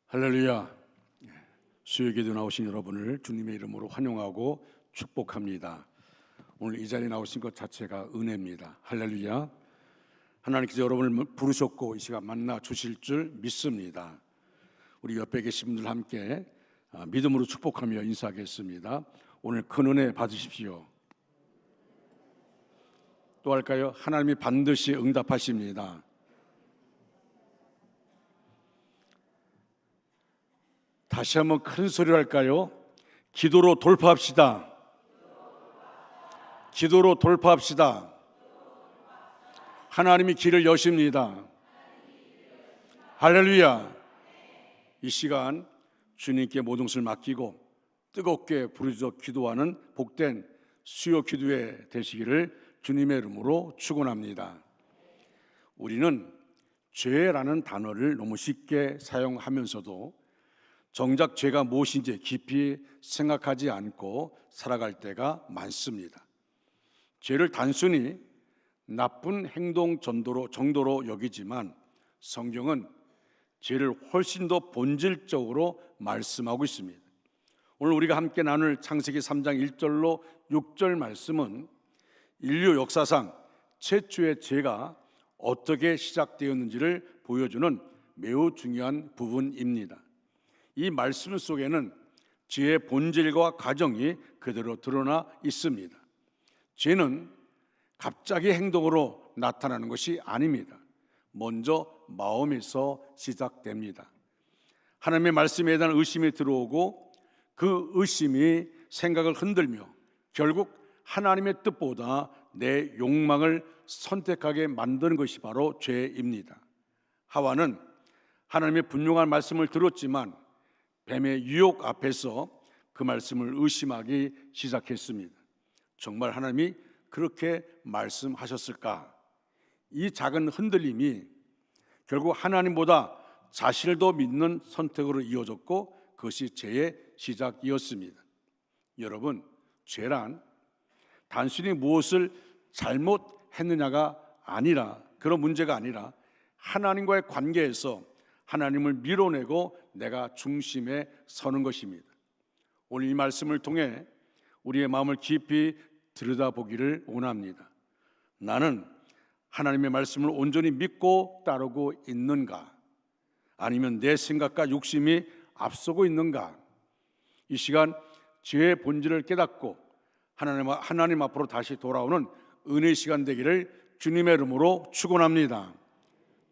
할렐루야. 수요기도 나오신 여러분을 주님의 이름으로 환영하고 축복합니다. 오늘 이 자리에 나오신 것 자체가 은혜입니다. 할렐루야. 하나님께서 여러분을 부르셨고 이 시간 만나 주실 줄 믿습니다. 우리 옆에 계신 분들 함께 믿음으로 축복하며 인사하겠습니다. 오늘 큰 은혜 받으십시오. 또 할까요? 하나님이 반드시 응답하십니다. 다시 한번 큰 소리로 할까요? 기도로 돌파합시다. 기도로 돌파합시다. 하나님이 길을 여십니다. 할렐루야. 이 시간 주님께 모든 것을 맡기고 뜨겁게 부르짖어 기도하는 복된 수요 기도회 되시기를 주님의 이름으로 축원합니다. 우리는 죄라는 단어를 너무 쉽게 사용하면서도 정작 죄가 무엇인지 깊이 생각하지 않고 살아갈 때가 많습니다. 죄를 단순히 나쁜 행동 정도로 여기지만 성경은 죄를 훨씬 더 본질적으로 말씀하고 있습니다. 오늘 우리가 함께 나눌 창세기 3장 1절로 6절 말씀은 인류 역사상 최초의 죄가 어떻게 시작되었는지를 보여주는 매우 중요한 부분입니다. 이 말씀 속에는 죄의 본질과 과정이 그대로 드러나 있습니다. 죄는 갑자기 행동으로 나타나는 것이 아닙니다. 먼저 마음에서 시작됩니다. 하나님의 말씀에 대한 의심이 들어오고 그 의심이 생각을 흔들며 결국 하나님의 뜻보다 내 욕망을 선택하게 만드는 것이 바로 죄입니다. 하와는 하나님의 분명한 말씀을 들었지만 뱀의 유혹 앞에서 그 말씀을 의심하기 시작했습니다. 정말 하나님이 그렇게 말씀하셨을까? 이 작은 흔들림이 결국 하나님보다 자신을 더 믿는 선택으로 이어졌고 그것이 죄의 시작이었습니다. 여러분, 죄란 단순히 무엇을 잘못했느냐가 아니라 그런 문제가 아니라 하나님과의 관계에서 하나님을 밀어내고 내가 중심에 서는 것입니다. 오늘 이 말씀을 통해 우리의 마음을 깊이 들여다보기를 원합니다. 나는 하나님의 말씀을 온전히 믿고 따르고 있는가? 아니면 내 생각과 욕심이 앞서고 있는가? 이 시간 죄의 본질을 깨닫고 하나님 앞으로 다시 돌아오는 은혜의 시간 되기를 주님의 이름으로 축원합니다.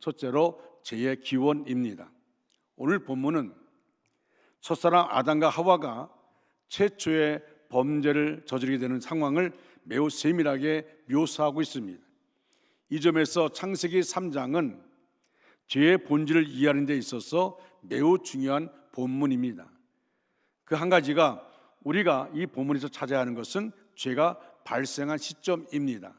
첫째로 죄의 기원입니다. 오늘 본문은 첫사람 아담과 하와가 최초의 범죄를 저지르게 되는 상황을 매우 세밀하게 묘사하고 있습니다. 이 점에서 창세기 3장은 죄의 본질을 이해하는 데 있어서 매우 중요한 본문입니다. 그 한 가지가 우리가 이 본문에서 찾아야 하는 것은 죄가 발생한 시점입니다.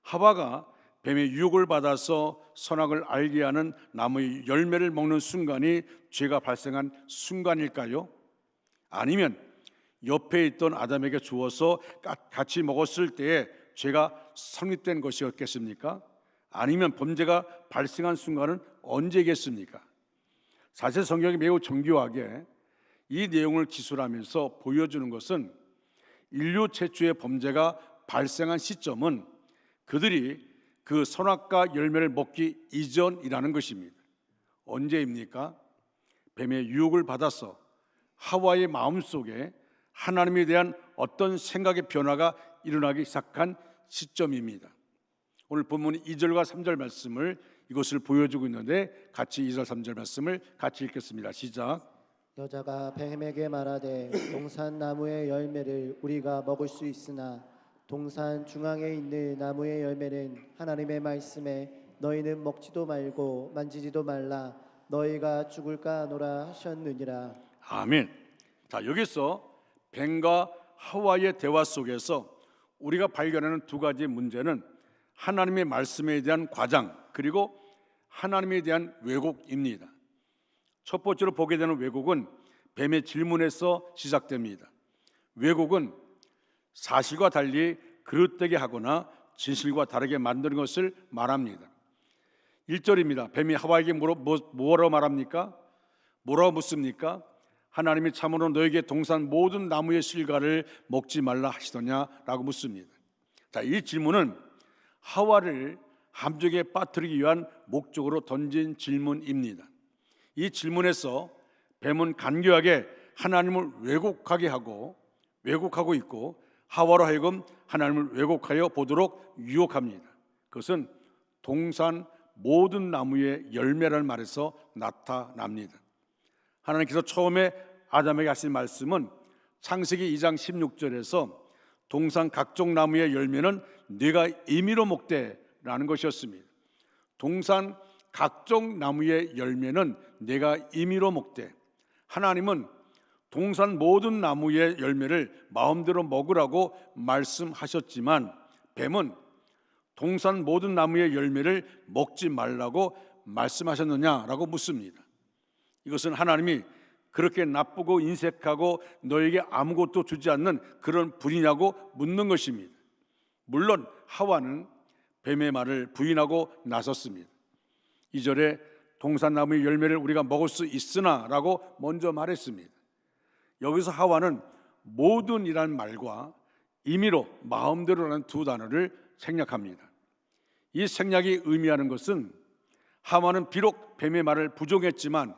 하와가 뱀의 유혹을 받아서 선악을 알게 하는 나무의 열매를 먹는 순간이 죄가 발생한 순간일까요? 아니면 옆에 있던 아담에게 주어서 같이 먹었을 때에 죄가 성립된 것이었겠습니까? 아니면 범죄가 발생한 순간은 언제겠습니까? 사실 성경이 매우 정교하게 이 내용을 기술하면서 보여주는 것은 인류 최초의 범죄가 발생한 시점은 그들이 그 선악과 열매를 먹기 이전이라는 것입니다. 언제입니까? 뱀의 유혹을 받아서 하와의 마음속에 하나님에 대한 어떤 생각의 변화가 일어나기 시작한 시점입니다. 오늘 본문 2절과 3절 말씀을 이것을 보여주고 있는데 같이 2절 3절 말씀을 같이 읽겠습니다. 시작. 여자가 뱀에게 말하되 동산 나무의 열매를 우리가 먹을 수 있으나 동산 중앙에 있는 나무의 열매는 하나님의 말씀에 너희는 먹지도 말고 만지지도 말라 너희가 죽을까 하노라 하셨느니라. 아멘. 자, 여기서 뱀과 하와의 대화 속에서 우리가 발견하는 두 가지 문제는 하나님의 말씀에 대한 과장 그리고 하나님에 대한 왜곡입니다. 첫 번째로 보게 되는 왜곡은 뱀의 질문에서 시작됩니다. 왜곡은 사실과 달리 그릇되게 하거나 진실과 다르게 만드는 것을 말합니다. 1절입니다. 뱀이 하와에게 뭐라고 말합니까? 뭐라고 묻습니까? 하나님이 참으로 너에게 동산 모든 나무의 실과를 먹지 말라 하시더냐라고 묻습니다. 자, 이 질문은 하와를 함정에 빠뜨리기 위한 목적으로 던진 질문입니다. 이 질문에서 뱀은 간교하게 하나님을 왜곡하고 있고 하와로 하여금 하나님을 왜곡하여 보도록 유혹합니다. 그것은 동산 모든 나무의 열매라는 말에서 나타납니다. 하나님께서 처음에 아담에게 하신 말씀은 창세기 2장 16절에서 동산 각종 나무의 열매는 네가 임의로 먹되라는 것이었습니다. 동산 각종 나무의 열매는 네가 임의로 먹되, 하나님은 동산 모든 나무의 열매를 마음대로 먹으라고 말씀하셨지만 뱀은 동산 모든 나무의 열매를 먹지 말라고 말씀하셨느냐라고 묻습니다. 이것은 하나님이 그렇게 나쁘고 인색하고 너에게 아무것도 주지 않는 그런 분이냐고 묻는 것입니다. 물론 하와는 뱀의 말을 부인하고 나섰습니다. 2절에 동산나무의 열매를 우리가 먹을 수 있으나 라고 먼저 말했습니다. 여기서 하와는 모든이란 말과 임의로 마음대로라는 두 단어를 생략합니다. 이 생략이 의미하는 것은 하와는 비록 뱀의 말을 부정했지만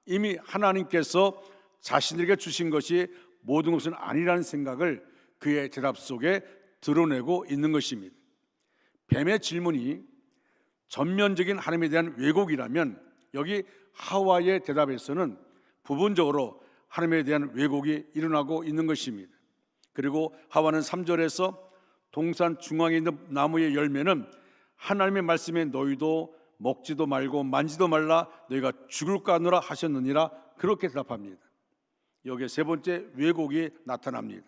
이미 하나님께서 자신에게 주신 것이 모든 것은 아니라는 생각을 그의 대답 속에 드러내고 있는 것입니다. 뱀의 질문이 전면적인 하나님에 대한 왜곡이라면 여기 하와의 대답에서는 부분적으로 하나님에 대한 왜곡이 일어나고 있는 것입니다. 그리고 하와는 3절에서 동산 중앙에 있는 나무의 열매는 하나님의 말씀에 너희도 먹지도 말고 만지도 말라 너희가 죽을까 하노라 하셨느니라 그렇게 대답합니다. 여기에 세 번째 왜곡이 나타납니다.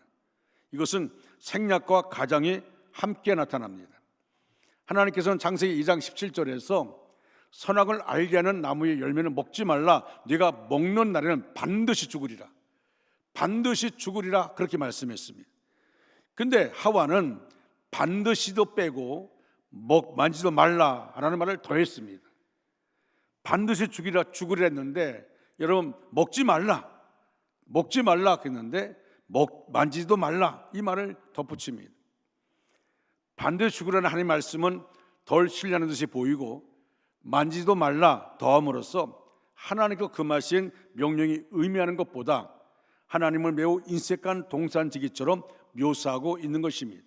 이것은 생략과 가장이 함께 나타납니다. 하나님께서는 창세기 2장 17절에서 선악을 알게 하는 나무의 열매는 먹지 말라 네가 먹는 날에는 반드시 죽으리라, 반드시 죽으리라 그렇게 말씀했습니다. 근데 하와는 반드시도 빼고 만지도 말라라는 말을 더했습니다. 반드시 죽으리라 했는데 여러분 먹지 말라 했는데 만지도 말라 이 말을 덧붙입니다. 반드시 죽으라는 하나님의 말씀은 덜 신뢰하는 듯이 보이고 만지도 말라 더함으로써 하나님께서 금하신 명령이 의미하는 것보다 하나님을 매우 인색한 동산지기처럼 묘사하고 있는 것입니다.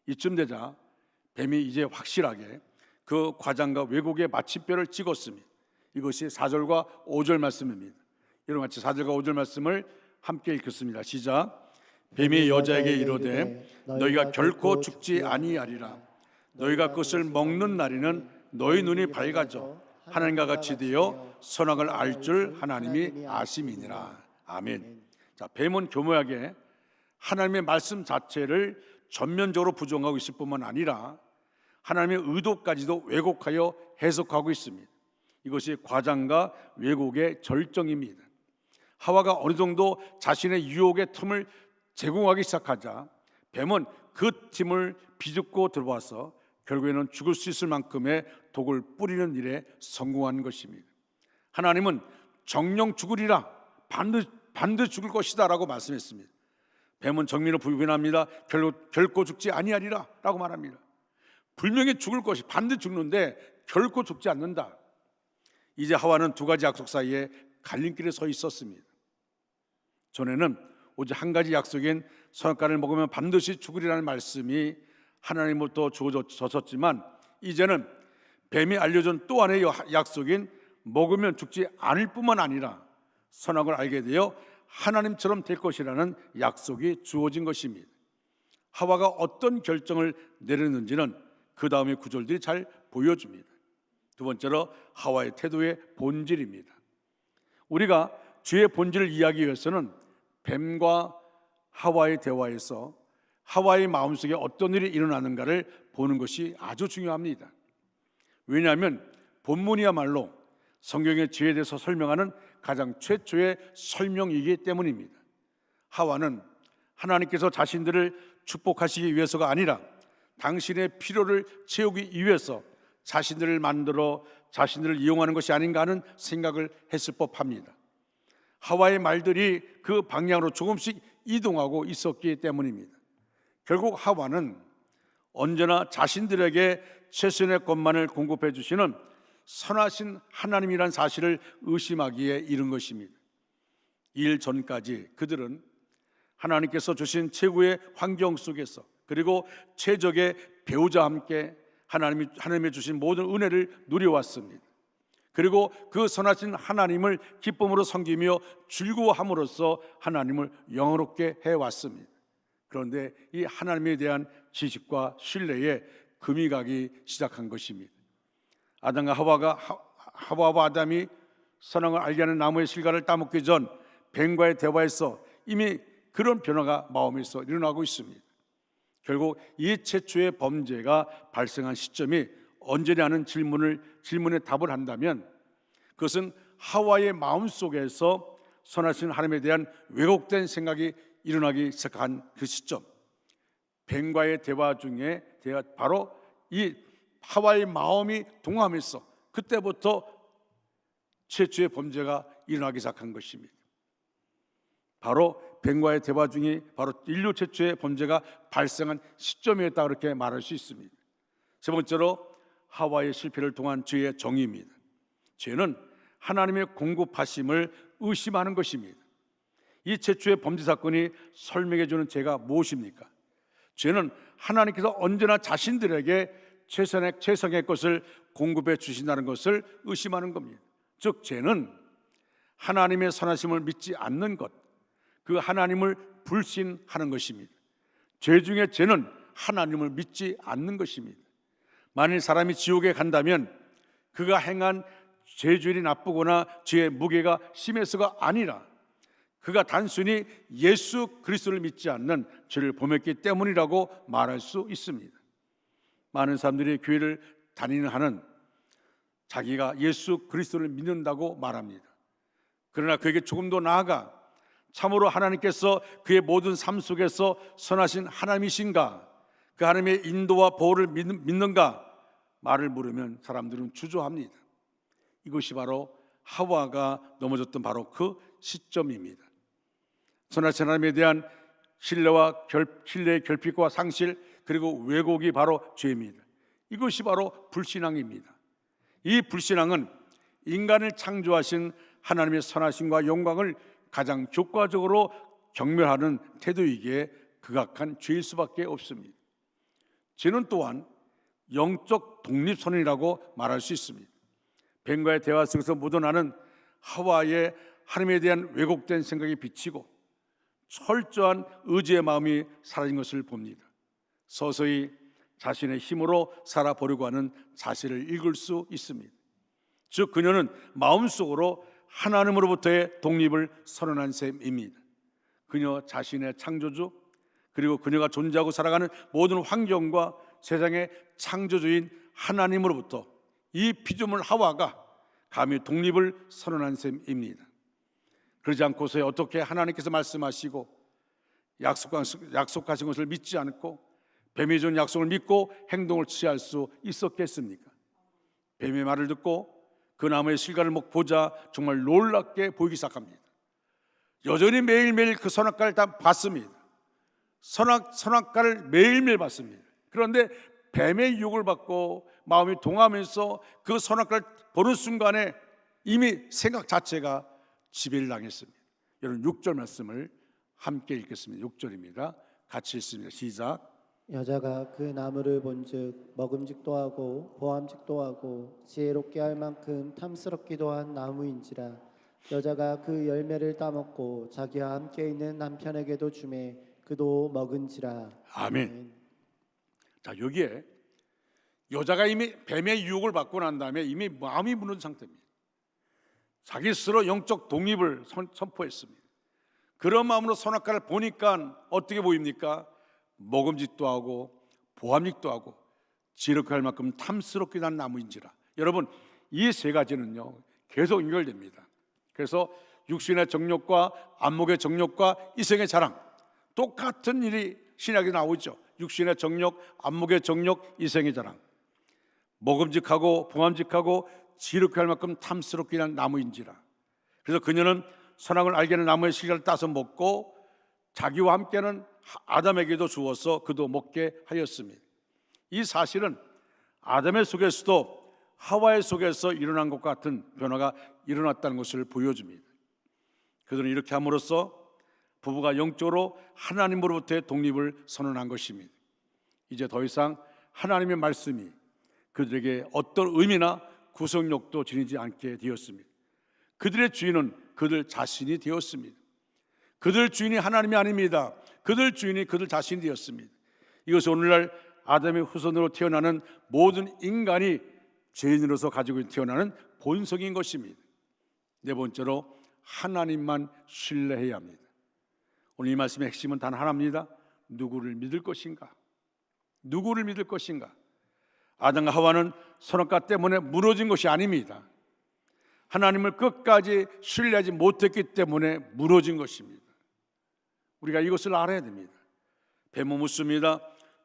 이쯤 되자 뱀이 이제 확실하게 그 과장과 왜곡의 마침표를 찍었습니다. 이것이 4절과 5절 말씀입니다. 이런 같이 4절과 5절 말씀을 함께 읽겠습니다. 시작. 뱀이 여자에게 이르되 너희가 결코 죽지 아니하리라. 너희가 그것을 먹는 날에는 너희 눈이 밝아져 하나님과 같이 되어 선악을 알 줄 하나님이 아심이니라. 아멘. 자, 뱀은 교묘하게 하나님의 말씀 자체를 전면적으로 부정하고 있을 뿐만 아니라 하나님의 의도까지도 왜곡하여 해석하고 있습니다. 이것이 과장과 왜곡의 절정입니다. 하와가 어느 정도 자신의 유혹의 틈을 제공하기 시작하자 뱀은 그 틈을 비집고 들어와서 결국에는 죽을 수 있을 만큼의 독을 뿌리는 일에 성공한 것입니다. 하나님은 정령 죽으리라, 반드시 죽을 것이다 라고 말씀했습니다. 뱀은 정면을 부인합니다. 결코 죽지 아니하리라 라고 말합니다. 분명히 죽을 것이 반드시 죽는데 결코 죽지 않는다. 이제 하와는 두 가지 약속 사이에 갈림길에 서 있었습니다. 전에는 오직 한 가지 약속인 선악과를 먹으면 반드시 죽으리라는 말씀이 하나님으로부터 주어졌지만 이제는 뱀이 알려준 또 하나의 약속인 먹으면 죽지 않을 뿐만 아니라 선악을 알게 되어 하나님처럼 될 것이라는 약속이 주어진 것입니다. 하와가 어떤 결정을 내렸는지는 그 다음의 구절들이 잘 보여줍니다. 두 번째로 하와의 태도의 본질입니다. 우리가 죄의 본질을 이해하기 위해서는 뱀과 하와의 대화에서 하와의 마음속에 어떤 일이 일어나는가를 보는 것이 아주 중요합니다. 왜냐하면 본문이야말로 성경의 죄에 대해서 설명하는 가장 최초의 설명이기 때문입니다. 하와는 하나님께서 자신들을 축복하시기 위해서가 아니라 당신의 필요를 채우기 위해서 자신들을 만들어 자신들을 이용하는 것이 아닌가 하는 생각을 했을 법합니다. 하와의 말들이 그 방향으로 조금씩 이동하고 있었기 때문입니다. 결국 하와는 언제나 자신들에게 최선의 것만을 공급해 주시는 선하신 하나님이란 사실을 의심하기에 이른 것입니다. 이 일 전까지 그들은 하나님께서 주신 최고의 환경 속에서, 그리고 최적의 배우자와 함께 하나님이 주신 모든 은혜를 누려왔습니다. 그리고 그 선하신 하나님을 기쁨으로 섬기며 즐거워함으로써 하나님을 영원롭게 해왔습니다. 그런데 이 하나님에 대한 지식과 신뢰에 금이 가기 시작한 것입니다. 아담과 하와와 아담이 선악을 알게 하는 나무의 실과를 따먹기 전 뱀과의 대화에서 이미 그런 변화가 마음에서 일어나고 있습니다. 결국 이 최초의 범죄가 발생한 시점이 언제냐는 질문에 답을 한다면 그것은 하와의 마음속에서 선하신 하나님에 대한 왜곡된 생각이 일어나기 시작한 그 시점, 뱀과의 대화 중에 바로 이 하와의 마음이 동함해서 그때부터 최초의 범죄가 일어나기 시작한 것입니다. 바로 뱀과의 대화 중에 바로 인류 최초의 범죄가 발생한 시점이었다, 그렇게 말할 수 있습니다. 세 번째로 하와의 실패를 통한 죄의 정의입니다. 죄는 하나님의 공급하심을 의심하는 것입니다. 이 최초의 범죄 사건이 설명해 주는 죄가 무엇입니까? 죄는 하나님께서 언제나 자신들에게 최상의 것을 공급해 주신다는 것을 의심하는 겁니다. 즉 죄는 하나님의 선하심을 믿지 않는 것, 그 하나님을 불신하는 것입니다. 죄 중에 죄는 하나님을 믿지 않는 것입니다. 만일 사람이 지옥에 간다면 그가 행한 죄질이 나쁘거나 죄의 무게가 심해서가 아니라 그가 단순히 예수 그리스도를 믿지 않는 죄를 범했기 때문이라고 말할 수 있습니다. 많은 사람들이 교회를 다니는 한은 자기가 예수 그리스도를 믿는다고 말합니다. 그러나 그에게 조금 더 나아가 참으로 하나님께서 그의 모든 삶 속에서 선하신 하나님이신가, 그 하나님의 인도와 보호를 믿는가 말을 물으면 사람들은 주저합니다. 이것이 바로 하와가 넘어졌던 바로 그 시점입니다. 선하신 하나님에 대한 신뢰의 결핍과 상실, 그리고 왜곡이 바로 죄입니다. 이것이 바로 불신앙입니다. 이 불신앙은 인간을 창조하신 하나님의 선하심과 영광을 가장 교과적으로 경멸하는 태도이기에 극악한 죄일 수밖에 없습니다. 죄는 또한 영적 독립선언이라고 말할 수 있습니다. 뱀과의 대화 속에서 묻어나는 하와의 하나님에 대한 왜곡된 생각이 비치고 철저한 의지의 마음이 사라진 것을 봅니다. 서서히 자신의 힘으로 살아보려고 하는 자세를 읽을 수 있습니다. 즉 그녀는 마음속으로 하나님으로부터의 독립을 선언한 셈입니다. 그녀 자신의 창조주, 그리고 그녀가 존재하고 살아가는 모든 환경과 세상의 창조주인 하나님으로부터 이 피조물 하와가 감히 독립을 선언한 셈입니다. 그러지 않고서 어떻게 하나님께서 말씀하시고 약속하신 것을 믿지 않고 뱀이 준 약속을 믿고 행동을 취할 수 있었겠습니까? 뱀의 말을 듣고 그 나무의 실과를 보자 정말 놀랍게 보이기 시작합니다. 여전히 매일매일 그 선악과를 다 봤습니다. 선악과를 매일매일 봤습니다. 그런데 뱀의 유혹을 받고 마음이 동하면서 그 선악과를 보는 순간에 이미 생각 자체가 지배를 당했습니다. 여러분 6절 말씀을 함께 읽겠습니다. 6절입니다. 같이 읽습니다. 시작. 여자가 그 나무를 본즉 먹음직도 하고 보암직도 하고 지혜롭게 할 만큼 탐스럽기도 한 나무인지라. 여자가 그 열매를 따먹고 자기와 함께 있는 남편에게도 주매 그도 먹은지라. 아멘. 자, 여기에 여자가 이미 뱀의 유혹을 받고 난 다음에 이미 마음이 무너진 상태입니다. 자기 스스로 영적 독립을 선포했습니다. 그런 마음으로 선악과를 보니까 어떻게 보입니까? 먹음직도 하고 보암직도 하고 지혜롭게 할 만큼 탐스럽게 한 나무인지라. 여러분 이 세 가지는요 계속 연결됩니다. 그래서 육신의 정욕과 안목의 정욕과 이성의 자랑, 똑같은 일이 신약에 나오죠. 육신의 정욕, 안목의 정욕, 이성의 자랑. 먹음직하고 보암직하고 지혜롭게 할 만큼 탐스럽게 한 나무인지라. 그래서 그녀는 선악을 알게 하는 나무의 실과를 따서 먹고 자기와 함께는 아담에게도 주어서 그도 먹게 하였습니다. 이 사실은 아담의 속에서도 하와의 속에서 일어난 것 같은 변화가 일어났다는 것을 보여줍니다. 그들은 이렇게 함으로써 부부가 영적으로 하나님으로부터의 독립을 선언한 것입니다. 이제 더 이상 하나님의 말씀이 그들에게 어떤 의미나 구속력도 지니지 않게 되었습니다. 그들의 주인은 그들 자신이 되었습니다. 그들 주인이 하나님이 아닙니다. 그들 주인이 그들 자신이 되었습니다. 이것이 오늘날 아담의 후손으로 태어나는 모든 인간이 죄인으로서 가지고 태어나는 본성인 것입니다. 네 번째로 하나님만 신뢰해야 합니다. 오늘 이 말씀의 핵심은 단 하나입니다. 누구를 믿을 것인가? 누구를 믿을 것인가? 아담과 하와는 선악과 때문에 무너진 것이 아닙니다. 하나님을 끝까지 신뢰하지 못했기 때문에 무너진 것입니다. 우리가 이것을 알아야 됩니다. 뱀은 묻습니다.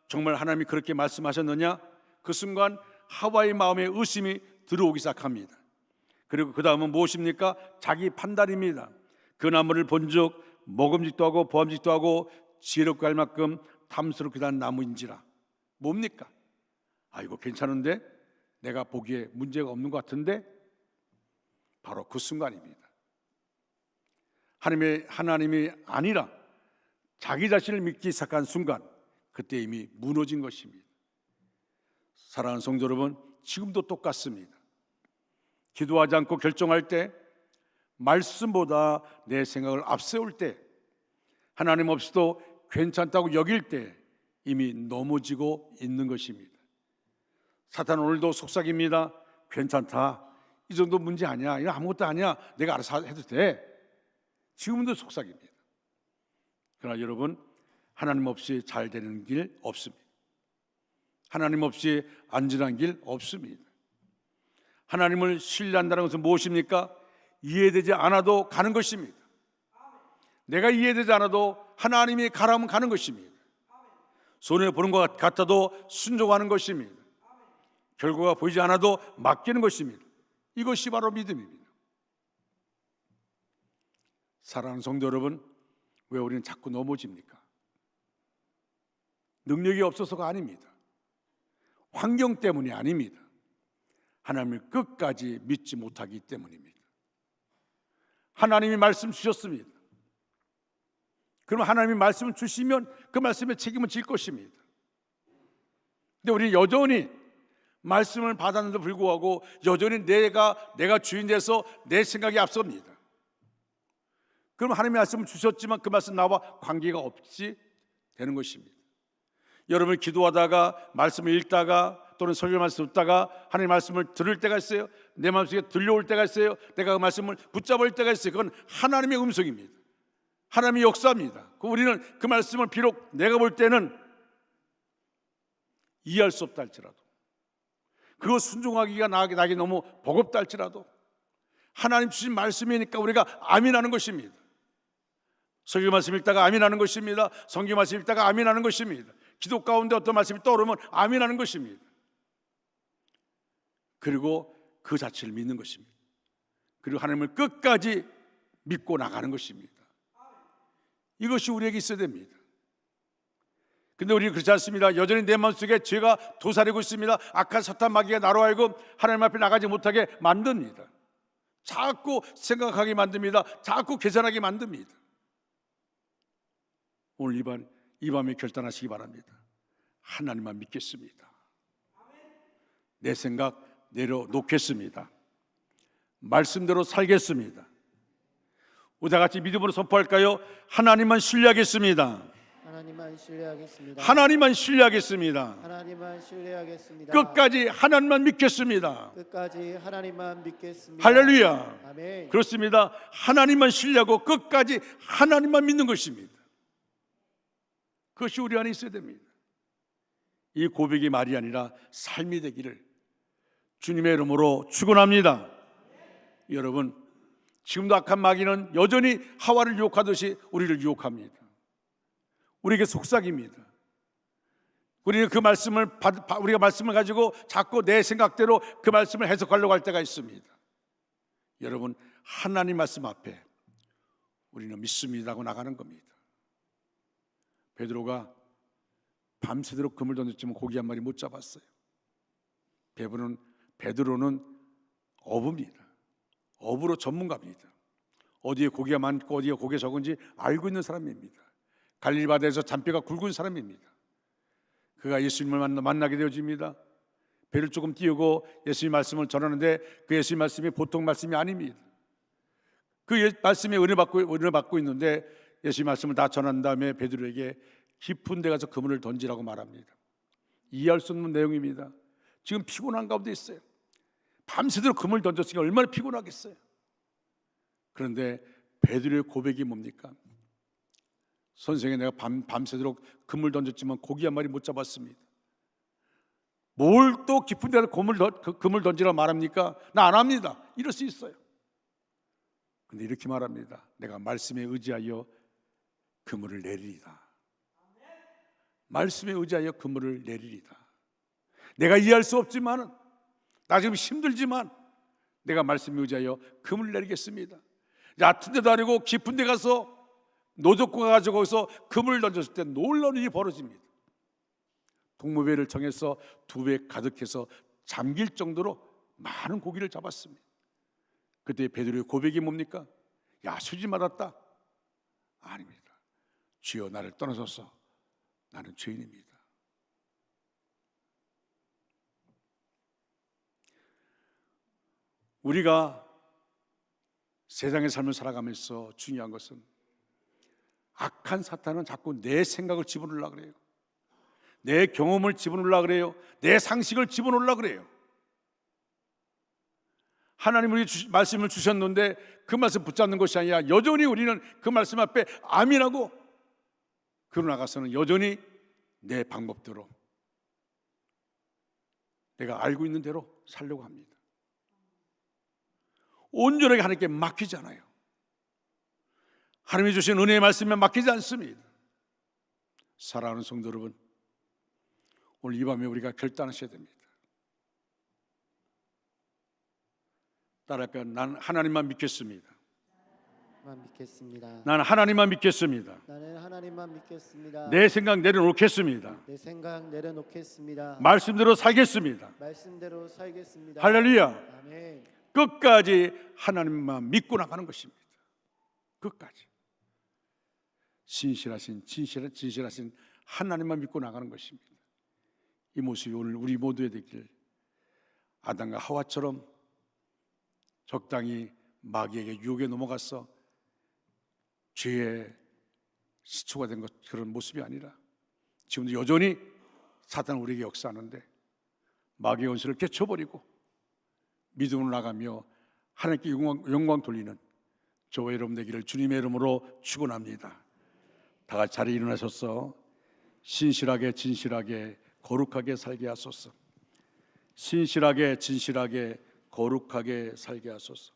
정말 하나님이 그렇게 말씀하셨느냐? 그 순간 하와의 마음에 의심이 들어오기 시작합니다. 그리고 그 다음은 무엇입니까? 자기 판단입니다. 그 나무를 본즉 먹음직도 하고 보암직도 하고 지혜롭게 할 만큼 탐스럽게 단 나무인지라. 뭡니까? 이거 괜찮은데? 내가 보기에 문제가 없는 것 같은데? 바로 그 순간입니다. 하나님이 아니라 자기 자신을 믿기 시작한 순간, 그때 이미 무너진 것입니다. 사랑하는 성도 여러분, 지금도 똑같습니다. 기도하지 않고 결정할 때, 말씀보다 내 생각을 앞세울 때, 하나님 없이도 괜찮다고 여길 때 이미 넘어지고 있는 것입니다. 사탄은 오늘도 속삭입니다. 괜찮다, 이 정도 문제 아니야, 이거 아무것도 아니야, 내가 알아서 해도 돼. 지금도 속삭입니다. 그러나 여러분, 하나님 없이 잘 되는 길 없습니다. 하나님 없이 안전한 길 없습니다. 하나님을 신뢰한다는 것은 무엇입니까? 이해되지 않아도 가는 것입니다. 내가 이해되지 않아도 하나님이 가라면 가는 것입니다. 손해 보는 것 같아도 순종하는 것입니다. 결과가 보이지 않아도 맡기는 것입니다. 이것이 바로 믿음입니다. 사랑하는 성도 여러분, 왜 우리는 자꾸 넘어집니까? 능력이 없어서가 아닙니다. 환경 때문이 아닙니다. 하나님을 끝까지 믿지 못하기 때문입니다. 하나님이 말씀 주셨습니다. 그럼 하나님이 말씀을 주시면 그 말씀에 책임을 질 것입니다. 근데 우리는 여전히 말씀을 받았는데도 불구하고 여전히 내가 주인 돼서 내 생각이 앞섭니다. 그럼 하나님의 말씀을 주셨지만 그 말씀 나와 관계가 없이 되는 것입니다. 여러분 기도하다가 말씀을 읽다가 또는 설교 말씀 듣다가 하나님의 말씀을 들을 때가 있어요. 내 마음속에 들려올 때가 있어요. 내가 그 말씀을 붙잡을 때가 있어요. 그건 하나님의 음성입니다. 하나님의 역사입니다. 우리는 그 말씀을 비록 내가 볼 때는 이해할 수 없다 할지라도, 그거 순종하기가 나에게 너무 버겁다 할지라도 하나님 주신 말씀이니까 우리가 아멘하는 것입니다. 설교 말씀 읽다가 아멘하는 것입니다. 성경 말씀 읽다가 아멘하는 것입니다. 기도 가운데 어떤 말씀이 떠오르면 아멘하는 것입니다. 그리고 그 자체를 믿는 것입니다. 그리고 하나님을 끝까지 믿고 나가는 것입니다. 이것이 우리에게 있어야 됩니다. 근데 우리는 그렇지 않습니다. 여전히 내 마음속에 죄가 도사리고 있습니다. 악한 사탄 마귀가 나로 하여금 하나님 앞에 나가지 못하게 만듭니다. 자꾸 생각하게 만듭니다. 자꾸 계산하게 만듭니다. 오늘 이 밤에 결단하시기 바랍니다. 하나님만 믿겠습니다. 내 생각 내려놓겠습니다. 말씀대로 살겠습니다. 우리 다 같이 믿음으로 선포할까요? 하나님만 신뢰하겠습니다. 하나님만 신뢰하겠습니다. 하나님만 신뢰하겠습니다. 하나님만 신뢰하겠습니다. 끝까지 하나님만 믿겠습니다. 끝까지 하나님만 믿겠습니다. 할렐루야. 아멘. 그렇습니다. 하나님만 신뢰하고 끝까지 하나님만 믿는 것입니다. 그것이 우리 안에 있어야 됩니다. 이 고백이 말이 아니라 삶이 되기를 주님의 이름으로 축원합니다. 여러분, 지금도 악한 마귀는 여전히 하와를 유혹하듯이 우리를 유혹합니다. 우리에게 속삭입니다. 우리는 그 말씀을 우리가 말씀을 가지고 자꾸 내 생각대로 그 말씀을 해석하려고 할 때가 있습니다. 여러분, 하나님 말씀 앞에 우리는 믿습니다 하고 나가는 겁니다. 베드로가 밤새도록 그물 던졌지만 고기 한 마리 못 잡았어요. 베드로는 어부입니다. 어부로 전문가입니다. 어디에 고기가 많고 어디에 고기가 적은지 알고 있는 사람입니다. 갈릴리 바다에서 잔뼈가 굵은 사람입니다. 그가 예수님을 만나게 되어집니다. 배를 조금 띄우고 예수님 말씀을 전하는데 그 예수님 말씀이 보통 말씀이 아닙니다. 그 말씀에 은혜 받고 있는데 예수님 말씀을 다 전한 다음에 베드로에게 깊은 데 가서 그물을 던지라고 말합니다. 이해할 수 없는 내용입니다. 지금 피곤한 가운데 있어요. 밤새도록 그물 던졌으니까 얼마나 피곤하겠어요. 그런데 베드로의 고백이 뭡니까? 선생님, 내가 밤새도록 그물 던졌지만 고기 한 마리 못 잡았습니다. 뭘 또 깊은 데서 그물 던지라고 말합니까? 나 안 합니다. 이럴 수 있어요. 근데 이렇게 말합니다. 내가 말씀에 의지하여 그물을 내리리다. 말씀에 의지하여 그물을 내리리다. 내가 이해할 수 없지만은, 나 지금 힘들지만 내가 말씀에 의지하여 그물을 내리겠습니다. 얕은 데도 아니고 깊은 데 가서 노젓고 가가지고 거기서 그물을 던졌을 때 놀라운 일이 벌어집니다. 동무배를 정해서 2배 가득해서 잠길 정도로 많은 고기를 잡았습니다. 그때 베드로의 고백이 뭡니까? 야, 수지 맞았다. 아닙니다. 주여, 나를 떠나소서. 나는 죄인입니다. 우리가 세상의 삶을 살아가면서 중요한 것은 악한 사탄은 자꾸 내 생각을 집어넣으려고 그래요. 내 경험을 집어넣으려고 그래요. 내 상식을 집어넣으려고 그래요. 하나님 우리 말씀을 주셨는데 그 말씀 붙잡는 것이 아니라 여전히 우리는 그 말씀 앞에 아멘하고 그러고 나가서는 여전히 내 방법대로 내가 알고 있는 대로 살려고 합니다. 온전하게 하나님께 맡기지 않아요. 하나님이 주신 은혜의 말씀에 맡기지 않습니다. 사랑하는 성도 여러분, 오늘 이 밤에 우리가 결단하셔야 됩니다. 따라할까요? 난 하나님만 믿겠습니다. 나는 하나님만 믿겠습니다. 나는 하나님만 믿겠습니다. 내 생각 내려놓겠습니다. 내 생각 내려놓겠습니다. 말씀대로 살겠습니다. 말씀대로 살겠습니다. 할렐루야. 아멘. 끝까지 하나님만 믿고 나가는 것입니다. 끝까지 진실하신 하나님만 믿고 나가는 것입니다. 이 모습이 오늘 우리 모두의 되길, 아담과 하와처럼 적당히 마귀에게 유혹에 넘어가서 죄의 시초가 된 것, 그런 모습이 아니라 지금도 여전히 사탄은 우리에게 역사하는데 마귀의 원수를 깨쳐버리고 믿음으로 나가며 하나님께 영광 돌리는 저와 여러분 되기를 주님의 이름으로 축원합니다. 다 같이 자리에 일어나셔서 신실하게 진실하게 거룩하게 살게 하소서. 신실하게 진실하게 거룩하게 살게 하소서.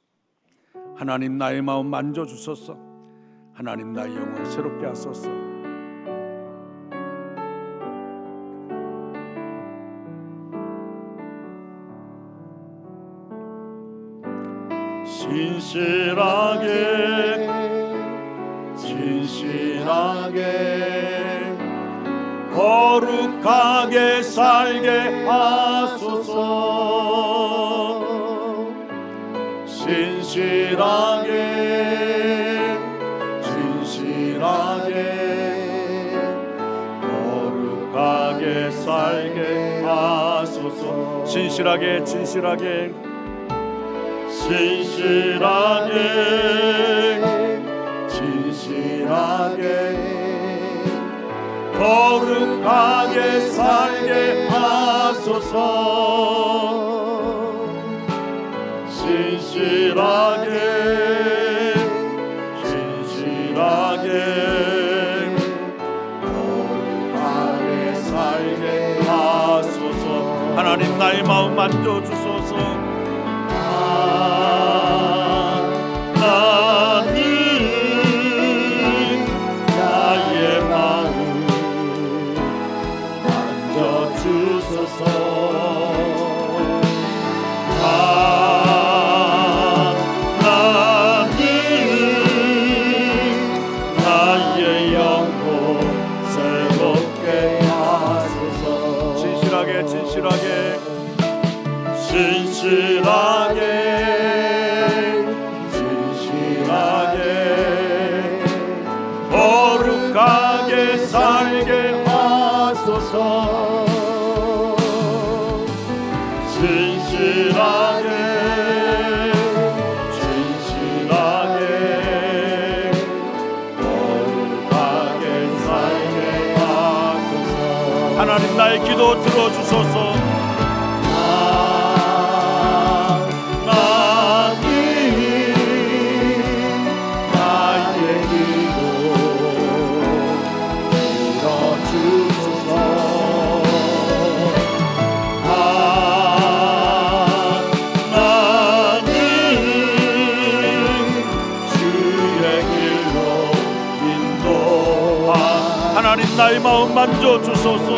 하나님, 나의 마음 만져주소서. 하나님, 나의 영혼을 새롭게 하소서. 진실하게 진실하게 거룩하게 살게 하소서. 진실하게 진실하게 거룩하게 살게 하소서. 진실하게 진실하게 진실하게 진실하게 거룩하게 살게 하소서. 진실하게 진실하게 거룩하게 살게 하소서. 하나님, 나의 마음 만져주소서. 나는 나의 마음 만져주소서. 나는 건강하게 살게 하소서. 진실하게 거룩하게 살게 하소서. 하나님 나의 기도 들어주소서. 하나님 나의 마음 만져주소서.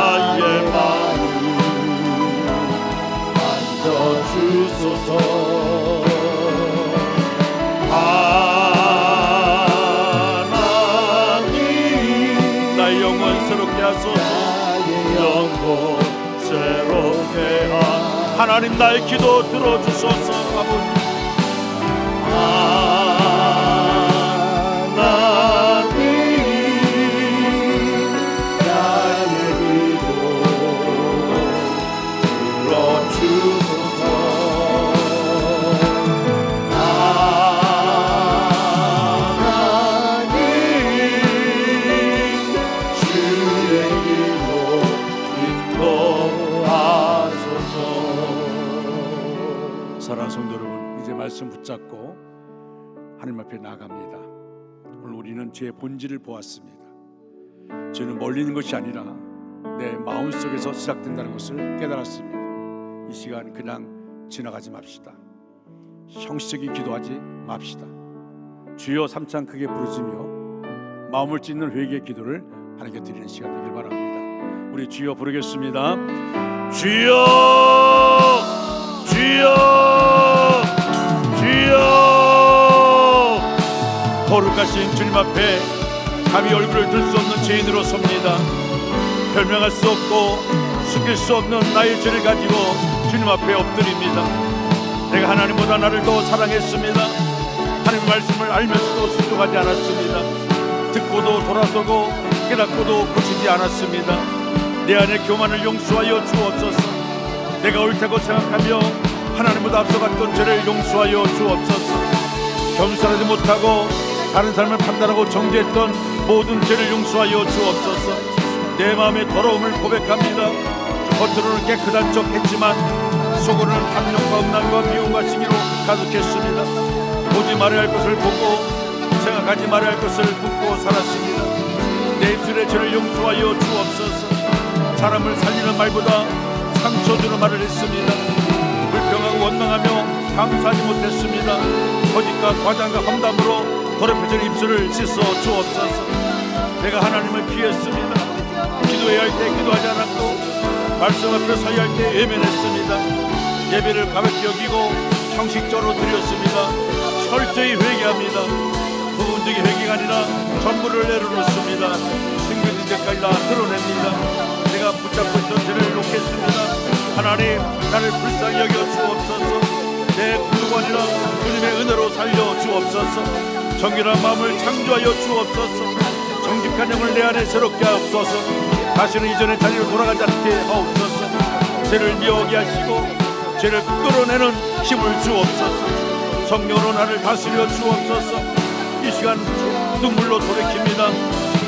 하나님 나의 마음 만져주소서. 하나님 나의 영혼 새롭게 하소서. 영혼 새롭게 하소서. 하나님 나의 기도 들어주소서. 아버지 하나님 나의 기도 들어주소서. 하나님 주의 길로 인도하소서. 사랑하는 성도 여러분, 이제 말씀 붙잡고 하나님 앞에 나아갑니다. 오늘 우리는 죄의 본질을 보았습니다. 죄는 멀리 있는 것이 아니라 내 마음속에서 시작된다는 것을 깨달았습니다. 이 시간 그냥 지나가지 맙시다. 형식적인 기도하지 맙시다. 주여 삼창 크게 부르짖으며 마음을 찢는 회개의 기도를 하나님께 드리는 시간 되길 바랍니다. 우리 주여 부르겠습니다. 주여, 주여, 주여. 거룩하신 주님 앞에 감히 얼굴을 들 수 없는 죄인으로 섭니다. 별명할 수 없고 숨길 수 없는 나의 죄를 가지고 주님 앞에 엎드립니다. 내가 하나님보다 나를 더 사랑했습니다. 하나님의 말씀을 알면서도 순종하지 않았습니다. 듣고도 돌아서고 깨닫고도 고치지 않았습니다. 내 안에 교만을 용서하여 주옵소서. 내가 옳다고 생각하며 하나님보다 앞서갔던 죄를 용서하여 주옵소서. 겸손하지 못하고 다른 사람을 판단하고 정죄했던 모든 죄를 용서하여 주옵소서. 내 마음의 더러움을 고백합니다. 겉으로는 깨끗한 척 했지만 속으로는 탐욕과 음란과 미움과 시기로 가득했습니다. 보지 말아야 할 것을 보고 생각하지 말아야 할 것을 묻고 살았습니다. 내 입술의 죄를 용서하여 주옵소서. 사람을 살리는 말보다 상처 주는 말을 했습니다. 불평하고 원망하며 감사하지 못했습니다. 거짓과 과장과 험담으로 더럽혀진 입술을 씻어 주옵소서. 내가 하나님을 피했습니다. 기도해야 할 때 기도하지 않았고 말씀 앞에 서야 할 때 외면했습니다. 예배를 가볍게 여기고 형식적으로 드렸습니다. 철저히 회개합니다. 부분적인 회개가 아니라 전부를 내려놓습니다. 생겨진 데까지 다 드러냅니다. 내가 붙잡고 있던 죄를 놓겠습니다. 하나님 나를 불쌍히 여겨 주옵소서. 내 구주가 아니라 주님의 은혜로 살려 주옵소서. 정결한 마음을 창조하여 주옵소서. 정직한 영을 내 안에 새롭게 하옵소서. 다시는 이전의 자리로 돌아가지 않게 하옵소서. 죄를 미워하게 하시고 죄를 끌어내는 힘을 주옵소서. 성령으로 나를 다스려 주옵소서. 이 시간 눈물로 돌이킵니다.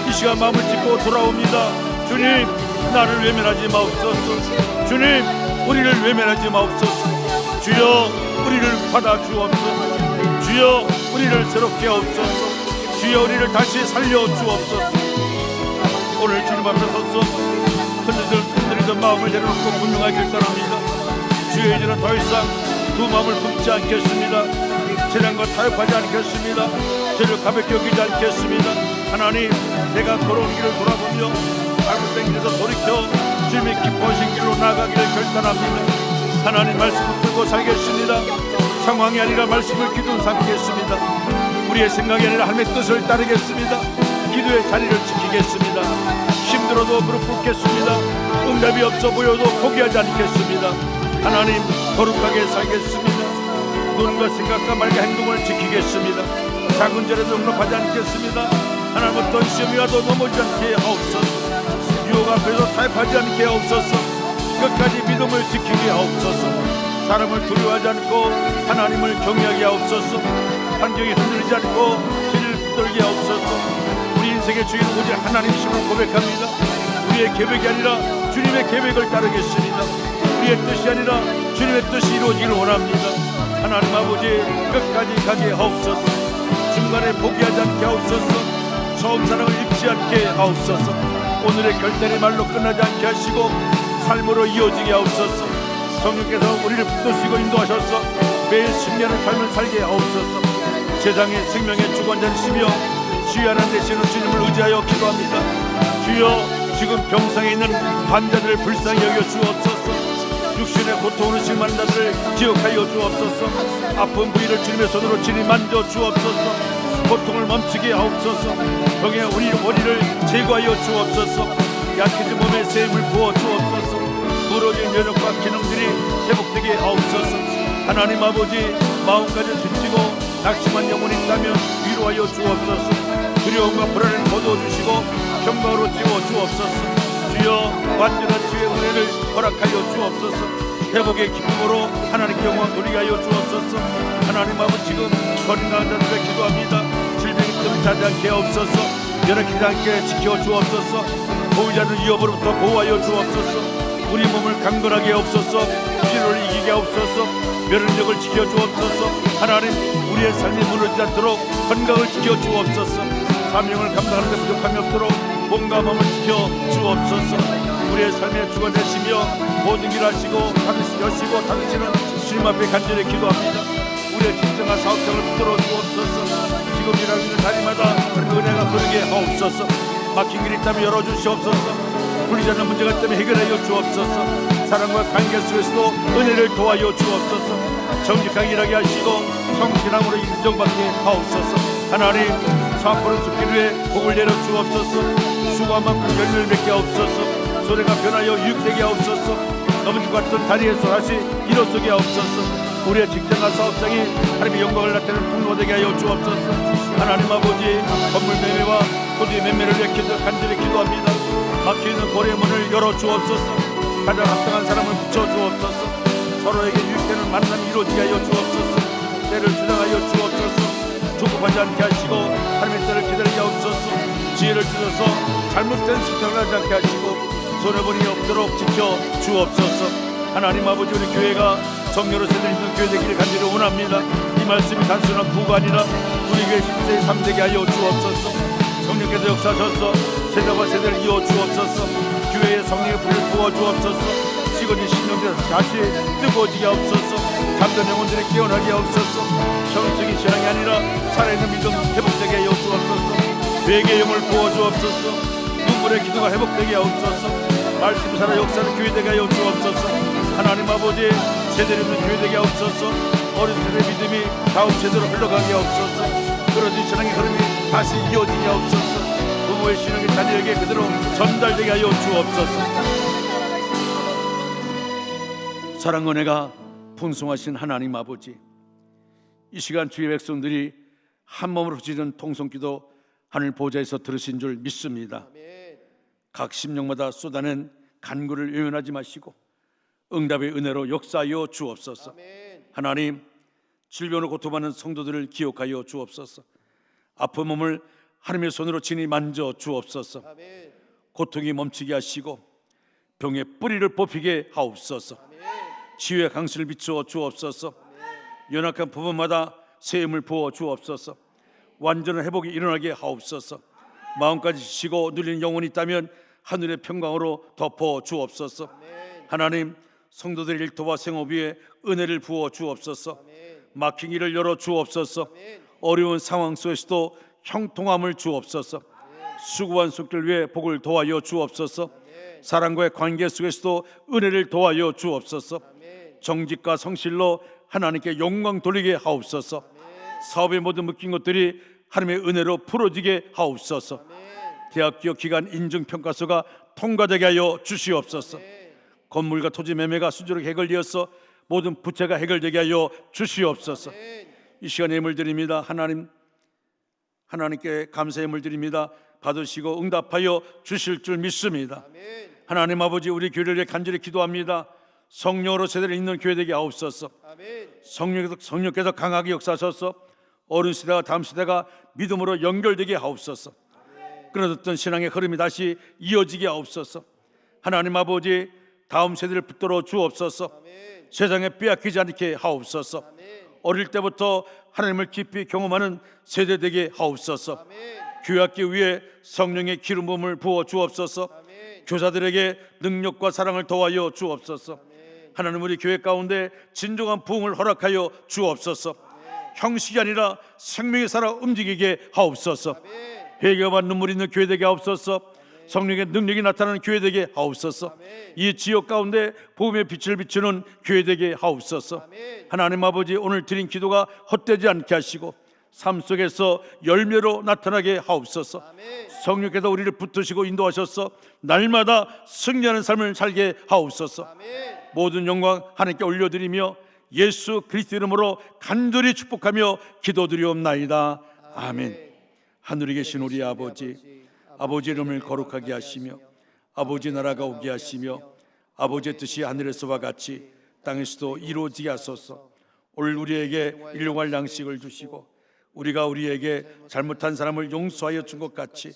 이 시간 마음을 짚고 돌아옵니다. 주님 나를 외면하지 마옵소서. 주님 우리를 외면하지 마옵소서. 주여 우리를 받아 주옵소서. 주여 우리를 새롭게 하옵소서. 주여 우리를 다시 살려 주옵소서. 오늘 주님 앞에 서서 흔들리던 마음을 내려놓고 분명하게 결단합니다. 주여 이제는 더 이상 두 마음을 품지 않겠습니다. 재량과 타협하지 않겠습니다. 죄를 가볍게 여기지 않겠습니다. 하나님 내가 걸어온 길을 돌아보며 잘못된 길에서 돌이켜 주님이 기뻐하신 길로 나아가기를 결단합니다. 하나님 말씀을 들고 살겠습니다. 상황이 아니라 말씀을 기둥 삼겠습니다. 우리의 생각이 아니라 하나님의 뜻을 따르겠습니다. 기도의 자리를 지키겠습니다. 힘들어도 무릎 꿇겠습니다. 응답이 없어 보여도 포기하지 않겠습니다. 하나님 거룩하게 살겠습니다. 눈과 생각과 말과 행동을 지키겠습니다. 작은 죄라도 용납하지 않겠습니다. 하나님 어떤 시험이 와도 넘어지지 않게 하옵소서. 유혹 앞에서 타협하지 않게 하옵소서. 끝까지 믿음을 지키게 하옵소서. 사람을 두려워하지 않고 하나님을 경외하게 하옵소서. 환경이 흔들리지 않고 길을 붙들게 하옵소서. 우리 인생의 주인 오직 하나님이심을 고백합니다. 우리의 계획이 아니라 주님의 계획을 따르겠습니다. 우리의 뜻이 아니라 주님의 뜻이 이루어지기를 원합니다. 하나님 아버지 끝까지 가게 하옵소서. 중간에 포기하지 않게 하옵소서. 처음 사랑을 잃지 않게 하옵소서. 오늘의 결단의 말로 끝나지 않게 하시고 삶으로 이어지게 하옵소서. 성령께서 우리를 붙드시고 인도하셔서 매일 승리하는 삶을 살게 하옵소서. 세상의 생명의 주관자이시며 주의 하나님 되시는 주님을 의지하여 기도합니다. 주여 지금 병상에 있는 환자들을 불쌍히 여겨 주옵소서. 육신의 고통으로 심한 자들을 기억하여 주옵소서. 아픈 부위를 주님의 손으로 친히 만져 주옵소서. 고통을 멈추게 하옵소서. 병의 원인을 제거하여 주옵소서. 약해진 몸에 새 힘을 부어 주옵소서. 무너진 면역과 기능들이 회복되게 하옵소서. 하나님 아버지 마음까지 숨지고 낙심한 영혼이 있다면 위로하여 주옵소서. 두려움과 불안을 거두어주시고 평강으로 지워 주옵소서. 주여 완전한 주의 은혜를 허락하여 주옵소서. 회복의 기쁨으로 하나님께 영광 돌리게 하여 주옵소서. 하나님 아버지 지금 건강한 자들을 기도합니다. 질병이 뜸차지 않게 하옵소서. 연약하지 않게 지켜 주옵소서. 보이지 않는 위협으로부터 보호하여 주옵소서. 우리 몸을 강건하게 하옵소서. 피로를 이기게 하옵소서. 면역력을 지켜 주옵소서. 하나님 우리의 삶이 무너지지 않도록 건강을 지켜 주옵소서. 사명을 감당하는 데 부족함이 없도록 몸과 몸을 지켜 주옵소서. 우리의 삶의 주가 되시며 모든 일 하시고 여시고 당신은 주님 앞에 간절히 기도합니다. 우리의 직장과 사업장을 붙들어 주옵소서. 지금 일하고 있는 자리마다 은혜가 흐르게 하옵소서. 막힌 길이 있다면 열어주시옵소서. 풀리지 않는 문제가 있다면 해결하여 주옵소서. 사랑과 관계 속에서도 은혜를 도와여 주옵소서. 정직하게 일하게 하시고 성실함으로 인정받게 하옵소서. 하나님 사포른 숲길 위에 복을 내려 주옵소서. 수고한 만큼 열매를 맺게 하옵소서. 소리가 변하여 유익되게 하옵소서. 넘어질 것 같던 다리에서 다시 일어서게 하옵소서. 우리의 직장과 사업장이 하나님의 영광을 나타내는 통로가 되게 하여 주옵소서. 하나님 아버지 건물 매매와 토지 매매를 위해 간절히 기도합니다. 막혀있는 거래의 문을 열어 주옵소서. 가장 합당한 사람을 붙여 주옵소서. 서로에게 유익되는 만남이 이루어지게 하여 주옵소서. 때를 주장하여 주옵소서. 조급하지 않게 하시고 하나님의 때를 기다리게 하옵소서. 지혜를 주셔서 잘못된 선택을 하지 않게 하시고 손해보니 없도록 지켜 주옵소서. 하나님 아버지 우리 교회가 성령으로 세대를 있는 교회 되기를 간절히 원합니다. 이 말씀이 단순한 구가 아니라 우리 교회 10세의 3대게 하여 주옵소서. 성령께서 역사하셔서 세대와 세대를 이어 주옵소서. 교회의 성령의 불을 부어 주옵소서. 식어진 신령들 다시 뜨거워지게 하옵소서. 잠든 영혼들이 깨어나게 하옵소서. 형식적인 신앙이 아니라 살아있는 믿음 회복되게 하여 주옵소서. 회개의 영을 부어 주옵소서. 눈물의 기도가 회복되게 하옵소서. 말씀 살아 역사는 교회 되게 하여 주옵소서. 하나님 아버지 세대를 있는 교회 되게 하옵소서. 어린 세대의 믿음이 다음 세대로 흘러가게 하옵소서. 그러진 신앙의 흐름이 다시 이어지게 하옵소서. 부모의 신앙이 자녀에게 그대로 전달되게 하여 주옵소서. 사랑 은혜가 풍성하신 하나님 아버지, 이 시간 주의 백성들이 한 몸으로 부지런 통성기도 하늘 보좌에서 들으신 줄 믿습니다. 각 심령마다 쏟아낸 간구를 외면하지 마시고 응답의 은혜로 역사하여 주옵소서. 하나님 질병으로 고통하는 성도들을 기억하여 주옵소서. 아픈 몸을 하나님의 손으로 친히 만져 주옵소서. 고통이 멈추게 하시고 병의 뿌리를 뽑히게 하옵소서. 치유의 강수를 비추어 주옵소서. 연약한 부분마다 새 힘을 부어 주옵소서. 완전한 회복이 일어나게 하옵소서. 마음까지 지치고 눌리는 영혼이 있다면 하늘의 평강으로 덮어 주옵소서. 하나님 성도들의 일터와 생업 위에 은혜를 부어 주옵소서. 막힌 길을 열어 주옵소서. 어려운 상황 속에서도 형통함을 주옵소서. 수고한 손길 위에 복을 도와여 주옵소서. 사랑과의 관계 속에서도 은혜를 도와여 주옵소서. 정직과 성실로 하나님께 영광 돌리게 하옵소서. 사업의 모든 묶인 것들이 하나님의 은혜로 풀어지게 하옵소서. 대학 기업 기관 인증평가서가 통과되게 하여 주시옵소서. 건물과 토지 매매가 수주로 해결되어서 모든 부채가 해결되게 하여 주시옵소서. 이 시간에 힘을 드립니다. 하나님께 감사의 힘을 드립니다. 받으시고 응답하여 주실 줄 믿습니다. 하나님 아버지, 우리 교회를 위해 간절히 기도합니다. 성령으로 세대를 잇는 교회 되게 하옵소서. 성령께서 강하게 역사하셔서 어른 세대와 다음 세대가 믿음으로 연결되게 하옵소서. 끊어졌던 신앙의 흐름이 다시 이어지게 하옵소서. 하나님 아버지, 다음 세대를 붙들어 주옵소서. 세상에 빼앗기지 않게 하옵소서. 어릴 때부터 하나님을 깊이 경험하는 세대 되게 하옵소서. 교회학기 위해 성령의 기름 부음을 부어 주옵소서. 교사들에게 능력과 사랑을 더하여 주옵소서. 하나님, 우리 교회 가운데 진정한 부흥을 허락하여 주옵소서. 형식이 아니라 생명의 살아 움직이게 하옵소서. 회개와 눈물 있는 교회 되게 하옵소서. 성령의 능력이 나타나는 교회 되게 하옵소서. 이 지역 가운데 복음의 빛을 비추는 교회 되게 하옵소서. 하나님 아버지, 오늘 드린 기도가 헛되지 않게 하시고 삶 속에서 열매로 나타나게 하옵소서. 성령께서 우리를 붙드시고 인도하셔서 날마다 승리하는 삶을 살게 하옵소서. 모든 영광 하나님께 올려드리며 예수 그리스도 이름으로 간절히 축복하며 기도드리옵나이다. 아멘. 하늘에 계신 우리 아버지, 아버지 이름을 거룩하게 하시며 아버지 나라가 오게 하시며 아버지의 뜻이 하늘에서와 같이 땅에서도 이루어지게 하소서. 오늘 우리에게 일용할 양식을 주시고 우리가 우리에게 잘못한 사람을 용서하여 준 것 같이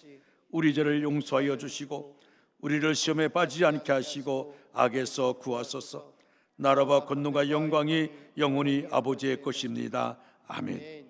우리 죄를 용서하여 주시고 우리를 시험에 빠지지 않게 하시고 악에서 구하소서. 나라와 권능과 영광이 영원히 아버지의 것입니다. 아멘.